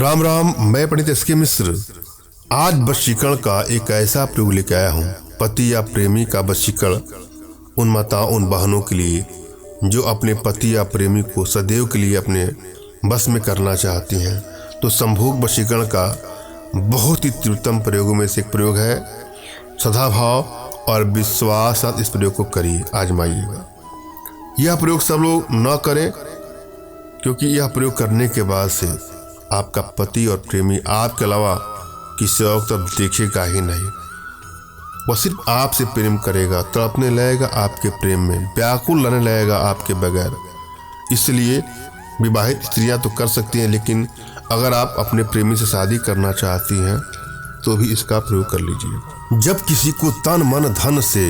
राम राम, मैं पंडित एस.के. मिश्र आज वशीकरण का एक ऐसा प्रयोग लेकर आया हूँ। पति या प्रेमी का वशीकरण उन माताओं, उन बहनों के लिए जो अपने पति या प्रेमी को सदैव के लिए अपने बस में करना चाहती हैं। तो संभोग वशीकरण का बहुत ही तीव्रतम प्रयोगों में से एक प्रयोग है। सदाभाव और विश्वास साथ इस प्रयोग को करिए, आजमाइएगा। यह प्रयोग सब लोग न करें, क्योंकि यह प्रयोग करने के बाद से आपका पति और प्रेमी आपके अलावा किसी और तरफ देखेगा ही नहीं। वह सिर्फ आपसे प्रेम करेगा, तड़पने लगेगा आपके प्रेम में, व्याकुल रहने लगेगा आपके बगैर। इसलिए विवाहित स्त्रियां तो कर सकती हैं, लेकिन अगर आप अपने प्रेमी से शादी करना चाहती हैं तो भी इसका प्रयोग कर लीजिए। जब किसी को तन मन धन से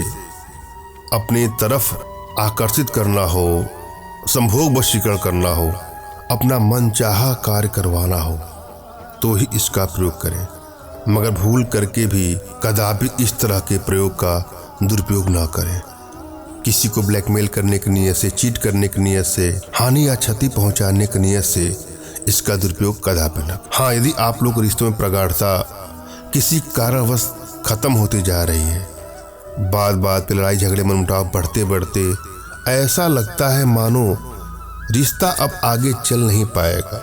अपनी तरफ आकर्षित करना हो, संभोग वशीकरण करना हो, अपना मनचाहा कार्य करवाना हो, तो ही इसका प्रयोग करें। मगर भूल करके भी कदापि इस तरह के प्रयोग का दुरुपयोग ना करें। किसी को ब्लैकमेल करने की नीयत से, चीट करने की नीयत से, हानि या क्षति पहुंचाने की नीयत से इसका दुरुपयोग कदापि न। हाँ, यदि आप लोग रिश्तों में प्रगाढ़ता किसी कारणवश खत्म होती जा रही है, बात बात पे लड़ाई झगड़े मनमुटाव बढ़ते बढ़ते ऐसा लगता है मानो रिश्ता अब आगे चल नहीं पाएगा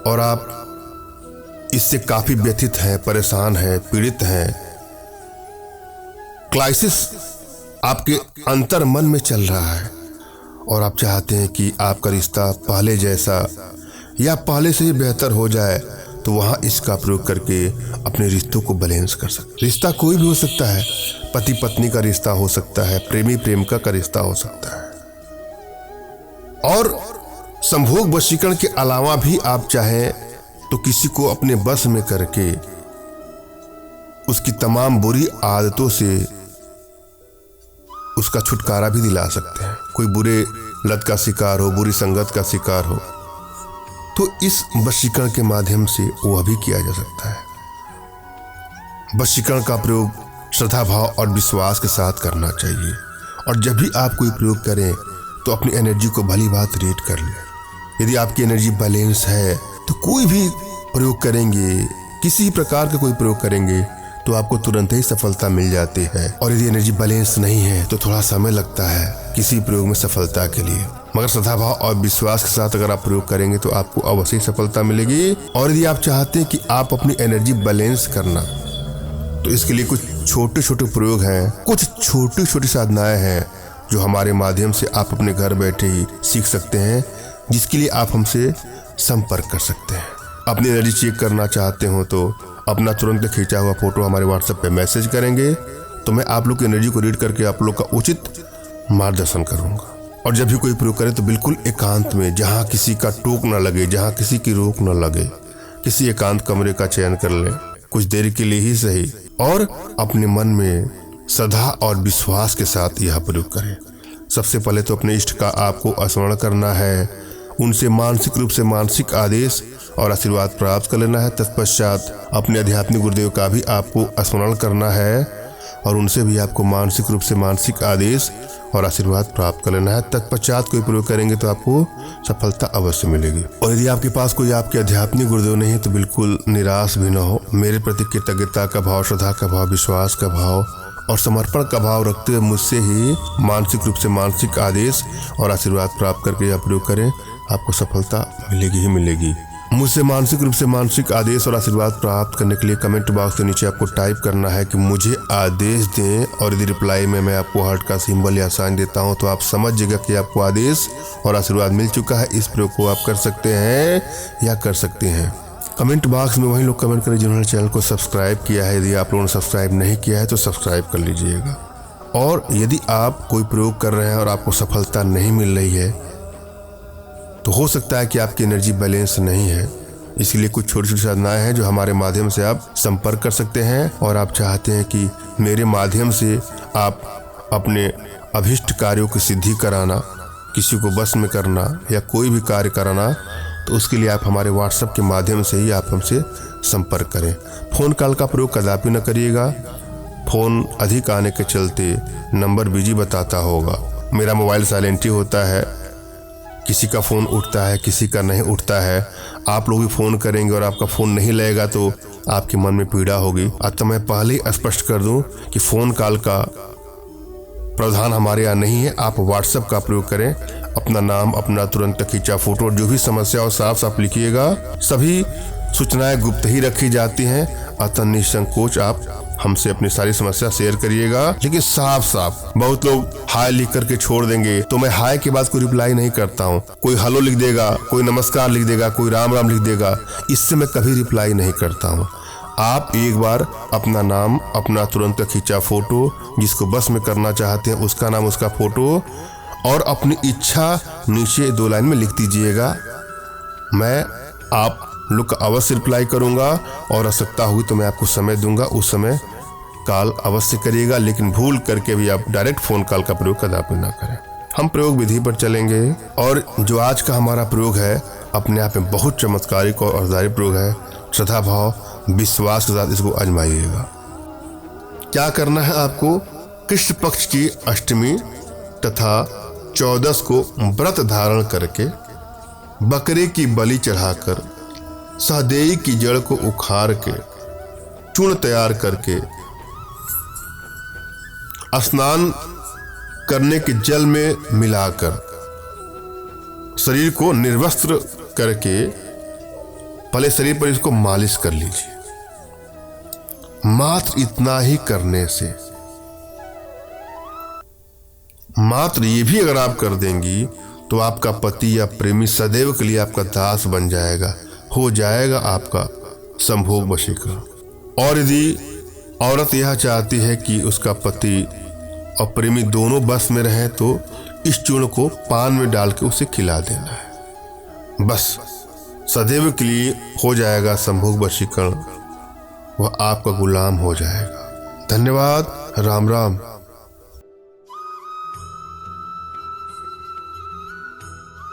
और आप इससे काफी व्यथित हैं, परेशान हैं, पीड़ित हैं, क्राइसिस आपके अंतर मन में चल रहा है और आप चाहते हैं कि आपका रिश्ता पहले जैसा या पहले से ही बेहतर हो जाए, तो वहां इसका प्रयोग करके अपने रिश्तों को बैलेंस कर सकते। रिश्ता कोई भी हो सकता है, पति पत्नी का रिश्ता हो सकता है, प्रेमी प्रेमिका का रिश्ता हो सकता है। और संभोग वशीकरण के अलावा भी आप चाहें तो किसी को अपने बस में करके उसकी तमाम बुरी आदतों से उसका छुटकारा भी दिला सकते हैं। कोई बुरे लत का शिकार हो, बुरी संगत का शिकार हो, तो इस वशीकरण के माध्यम से वह भी किया जा सकता है। वशीकरण का प्रयोग श्रद्धा भाव और विश्वास के साथ करना चाहिए। और जब भी आप कोई प्रयोग करें तो अपनी एनर्जी को भली बात रेट कर लें। यदि आपकी एनर्जी बैलेंस है तो कोई भी प्रयोग करेंगे, किसी प्रकार का कोई प्रयोग करेंगे तो आपको तुरंत ही सफलता मिल जाती है। और यदि एनर्जी बैलेंस नहीं है तो थोड़ा समय लगता है किसी प्रयोग में सफलता के लिए। मगर श्रद्धाभाव और विश्वास के साथ अगर आप प्रयोग करेंगे तो आपको अवश्य सफलता मिलेगी। और यदि आप चाहते हैं कि आप अपनी एनर्जी बैलेंस करना, तो इसके लिए कुछ छोटे छोटे प्रयोग हैं, कुछ छोटी छोटी साधनाएं हैं जो हमारे माध्यम से आप अपने घर बैठे ही सीख सकते हैं, जिसके लिए आप हमसे संपर्क कर सकते हैं। अपनी एनर्जी चेक करना चाहते हो तो अपना तुरंत खींचा हुआ फोटो हमारे व्हाट्सएप पे मैसेज करेंगे, तो मैं आप लोग की एनर्जी को रीड करके आप लोग का उचित मार्गदर्शन करूंगा। और जब भी कोई प्रयोग करें तो बिल्कुल एकांत में, जहां किसी का टोक न लगे, जहां किसी की रोक न लगे, किसी एकांत कमरे का चयन कर लें, कुछ देर के लिए ही सही, और अपने मन में श्रद्धा और विश्वास के साथ यह प्रयोग करें। सबसे पहले तो अपने इष्ट का आपको स्मरण करना है, उनसे मानसिक रूप से मानसिक आदेश और आशीर्वाद प्राप्त कर लेना है। तत्पश्चात अपने आध्यात्मिक गुरुदेव का भी आपको स्मरण करना है और उनसे भी आपको मानसिक रूप से मानसिक आदेश और आशीर्वाद प्राप्त कर लेना है। तत्पश्चात कोई प्रयोग करेंगे तो आपको सफलता अवश्य मिलेगी। और यदि आपके पास कोई आपके आध्यात्मिक गुरुदेव नहीं है तो बिल्कुल निराश भी न हो। मेरे प्रति कृतज्ञता का भाव, श्रद्धा का भाव, विश्वास का भाव और समर्पण का भाव रखते हुए मुझसे ही मानसिक रूप से मानसिक आदेश और आशीर्वाद प्राप्त करके यह प्रयोग करें, आपको सफलता मिलेगी ही मिलेगी। मुझसे मानसिक रूप से मानसिक आदेश और आशीर्वाद प्राप्त करने के लिए कमेंट बॉक्स के नीचे आपको टाइप करना है कि मुझे आदेश दें, और यदि रिप्लाई में मैं आपको हार्ट का सिंबल या साइन देता हूं तो आप समझ जाइएगा कि आपको आदेश और आशीर्वाद मिल चुका है। इस प्रयोग को आप कर सकते हैं या कर सकते हैं। कमेंट बॉक्स में वही लोग कमेंट करें जिन्होंने चैनल को सब्सक्राइब किया है। यदि आप लोगों ने सब्सक्राइब नहीं किया है तो सब्सक्राइब कर लीजिएगा। और यदि आप कोई प्रयोग कर रहे हैं और आपको सफलता नहीं मिल रही है तो हो सकता है कि आपकी एनर्जी बैलेंस नहीं है। इसलिए कुछ छोटी छोटी साधनाएं हैं जो हमारे माध्यम से आप संपर्क कर सकते हैं। और आप चाहते हैं कि मेरे माध्यम से आप अपने अभिष्ट कार्यों की सिद्धि कराना, किसी को बस में करना या कोई भी कार्य कराना, तो उसके लिए आप हमारे व्हाट्सएप के माध्यम से ही आप हमसे संपर्क करें। फ़ोन कॉल का प्रयोग कदापि न करिएगा। फ़ोन अधिक आने के चलते नंबर बिजी बताता होगा। मेरा मोबाइल साइलेंट ही होता है, किसी का फ़ोन उठता है, किसी का नहीं उठता है। आप लोग भी फ़ोन करेंगे और आपका फ़ोन नहीं लगेगा तो आपके मन में पीड़ा होगी। अतः मैं पहले ही स्पष्ट कर दूं कि फ़ोन कॉल का प्रावधान हमारे यहाँ नहीं है। आप व्हाट्सएप का प्रयोग करें। अपना नाम, अपना तुरंत खींचा फोटो, जो भी समस्या हो साफ साफ लिखिएगा। सभी सूचनाएं गुप्त ही रखी जाती हैं, अतः निसंकोच आप हमसे अपनी सारी समस्या शेयर करिएगा, लेकिन साफ साफ। बहुत लोग हाय लिख करके छोड़ देंगे, तो मैं हाय के बाद कोई रिप्लाई नहीं करता हूँ। कोई हेलो लिख देगा, कोई नमस्कार लिख देगा, कोई राम राम लिख देगा, इससे मैं कभी रिप्लाई नहीं करता हूँ। आप एक बार अपना नाम, अपना तुरंत खींचा फोटो, जिसको बस में करना चाहते हैं उसका नाम, उसका फोटो और अपनी इच्छा नीचे 2 लाइन में लिख दीजिएगा। मैं आप लोग का अवश्य रिप्लाई करूंगा और आवश्यकता होगी तो मैं आपको समय दूंगा, उस समय कॉल अवश्य करिएगा। लेकिन भूल करके भी आप डायरेक्ट फ़ोन कॉल का प्रयोग कदापि ना करें। हम प्रयोग विधि पर चलेंगे और जो आज का हमारा प्रयोग है अपने आप में बहुत चमत्कारिक और अर्धारी प्रयोग है। श्रद्धा भाव, विश्वास के साथ इसको आजमाइएगा। क्या करना है आपको? कृष्ण पक्ष की अष्टमी तथा 14 को व्रत धारण करके बकरे की बलि चढ़ाकर सहदेई की जड़ को उखाड़ के चूर्ण तैयार करके स्नान करने के जल में मिलाकर शरीर को निर्वस्त्र करके पहले शरीर पर इसको मालिश कर लीजिए। मात्र इतना ही करने से, मात्र ये भी अगर आप कर देंगी तो आपका पति या प्रेमी सदैव के लिए आपका दास बन जाएगा, हो जाएगा आपका संभोग वशीकरण। और यदि औरत यह चाहती है कि उसका पति और प्रेमी दोनों बस में रहें तो इस चूर्ण को पान में डाल के उसे खिला देना है। बस सदैव के लिए हो जाएगा संभोग वशीकरण, वह आपका गुलाम हो जाएगा। धन्यवाद। राम राम।